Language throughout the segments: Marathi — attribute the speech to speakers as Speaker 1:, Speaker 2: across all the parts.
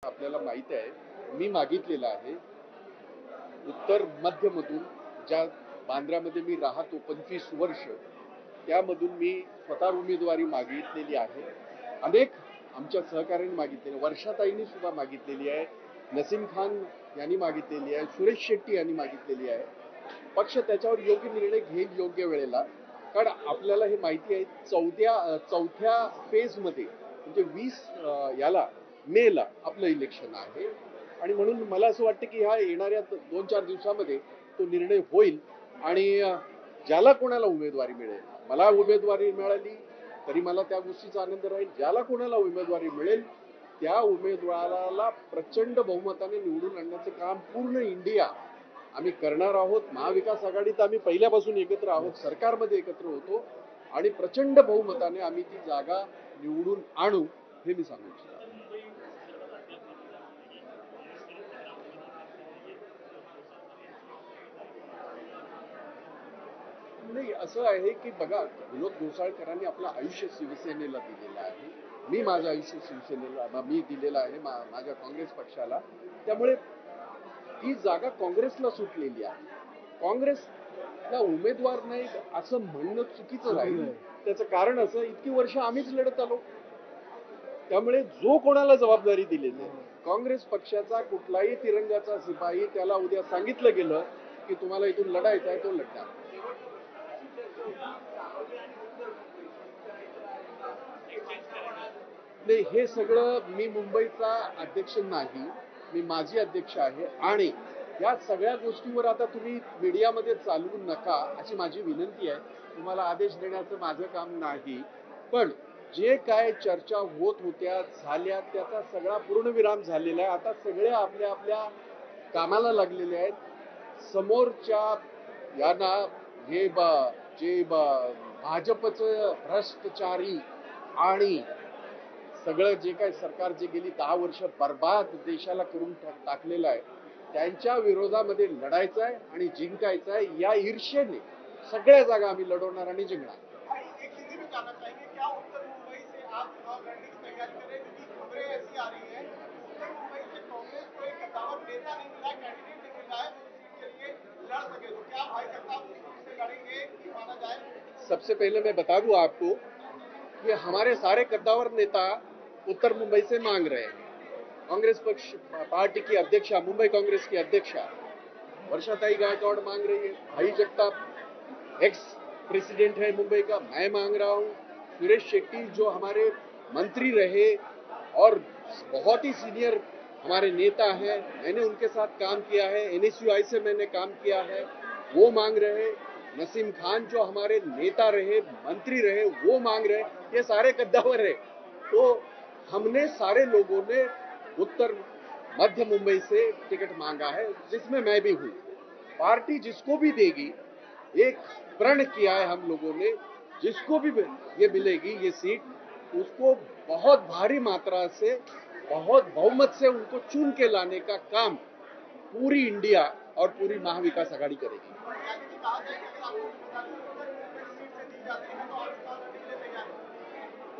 Speaker 1: आपल्याला माहित आहे, मी मागितलेला आहे उत्तर मध्यमधून, ज्या बांद्रामध्ये मी राहतो 25 वर्ष, त्यामधून मी स्वतः उमेदवारी मागितलेली आहे. अनेक आमच्या सहकार्याने मागितलेली, वर्षाताईंनी सुद्धा मागितलेली आहे, नसीम खान यांनी मागितलेली आहे, सुरेश शेट्टी यांनी मागितलेली आहे. पक्ष त्याच्यावर योग्य निर्णय घेईल योग्य वेळेला. कारण आपल्याला हे माहिती आहे, चौथ्या फेजमध्ये म्हणजे 20 मेला आपलं इलेक्शन आहे. आणि म्हणून मला असं वाटतं की ह्या येणाऱ्या 2-4 दिवसामध्ये तो निर्णय होईल. आणि ज्याला कोणाला उमेदवारी मिळेल, मला उमेदवारी मिळाली तरी मला त्या गोष्टीचा आनंद राहील. ज्याला कोणाला उमेदवारी मिळेल त्या उमेदवाराला प्रचंड बहुमताने निवडून आणण्याचं काम पूर्ण इंडिया आम्ही करणार आहोत. महाविकास आघाडीत आम्ही पहिल्यापासून एकत्र आहोत, सरकारमध्ये एकत्र होतो आणि प्रचंड बहुमताने आम्ही ती जागा निवडून आणू, हे मी सांगू इच्छितो. नाही, असं आहे की बघा, विनोद घोसाळकरांनी आपलं आयुष्य शिवसेनेला दिलेलं आहे, मी माझं आयुष्य शिवसेनेला मी दिलेलं आहे, माझ्या काँग्रेस पक्षाला. त्यामुळे ती जागा काँग्रेसला सुटलेली आहे. काँग्रेसला उमेदवार नाही असं म्हणणं चुकीचं राहील. त्याचं कारण असं, इतकी वर्ष आम्हीच लढत आलो. त्यामुळे जो कोणाला जबाबदारी दिली नाही, काँग्रेस पक्षाचा कुठलाही तिरंगाचा शिपाई त्याला उद्या सांगितलं गेलं की तुम्हाला इथून लढायचं आहे, तो लढणार. नाही, हे सगळं, मी मुंबईचा अध्यक्ष नाही, मी माजी अध्यक्ष आहे. आणि या सगळ्या गोष्टीवर आता तुम्ही मीडियामध्ये चालवू नका अशी माझी विनंती आहे. तुम्हाला आदेश देण्याचं माझं काम नाही. पण जे काय चर्चा होत होत्या झाल्या त्याचा सगळा पूर्णविराम झालेला आहे. आता सगळे आपल्या आपल्या कामाला लागलेले आहेत. समोरच्या यांना हे जे भाजपचं भ्रष्टाचारी आणि सगळं जे काय सरकार जे गेली 10 वर्ष बर्बाद देशाला करून टाकलेलं आहे, त्यांच्या विरोधामध्ये लढायचं आहे आणि जिंकायचं आहे. या ईर्ष्येने सगळ्या जागा आम्ही लढवणार आणि जिंकणार. सबसे पहले मैं बता दूं आपको कि हमारे सारे कद्दावर नेता उत्तर मुंबई से मांग रहे हैं. कांग्रेस पक्ष पार्टी की अध्यक्षा, मुंबई कांग्रेस की अध्यक्षा वर्षाताई गायकवाड़ मांग रही है, भाई जगताप एक्स प्रेसिडेंट है मुंबई का, मैं मांग रहा हूं, सुरेश शेट्टी जो हमारे मंत्री रहे और बहुत ही सीनियर हमारे नेता हैं, मैंने उनके साथ काम किया है, NSUI से मैंने काम किया है, वो मांग रहे. नसीम खान जो हमारे नेता रहे, मंत्री रहे, वो मांग रहे. ये सारे कद्दावर है. तो हमने सारे लोगों ने उत्तर मध्य मुंबई से टिकट मांगा है, जिसमें मैं भी हूं. पार्टी जिसको भी देगी, एक प्रण किया है हम लोगों ने, जिसको भी ये मिलेगी ये सीट, उसको बहुत भारी मात्रा से, बहुत बहुमत से उनको चुन के लाने का काम पूरी इंडिया और पूरी महाविकास आघाड़ी करेगी.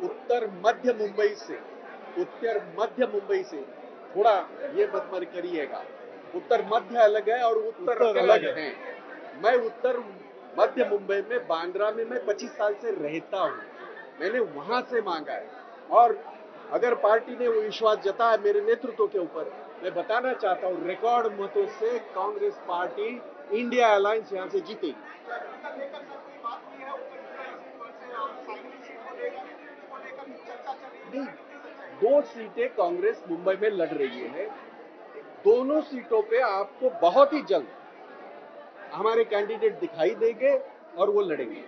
Speaker 1: उत्तर मध्य मुंबई से थोड़ा ये मत करिएगा. उत्तर मध्य अलग है और उत्तर अलग है. मैं उत्तर मध्य मुंबई में बांद्रा में मैं 25 साल से रहता हूं. मैंने वहां से मांगा है. और अगर पार्टी ने वो विश्वास जताया मेरे नेतृत्व के ऊपर, मैं बताना चाहता हूं, रिकॉर्ड मतों से कांग्रेस पार्टी इंडिया अलायंस यहां से जीतेगी. नहीं, 2 सीटें कांग्रेस मुंबई में लड़ रही है. दोनों सीटों पे आपको बहुत ही जल्द हमारे कैंडिडेट दिखाई देंगे और वो लड़ेंगे.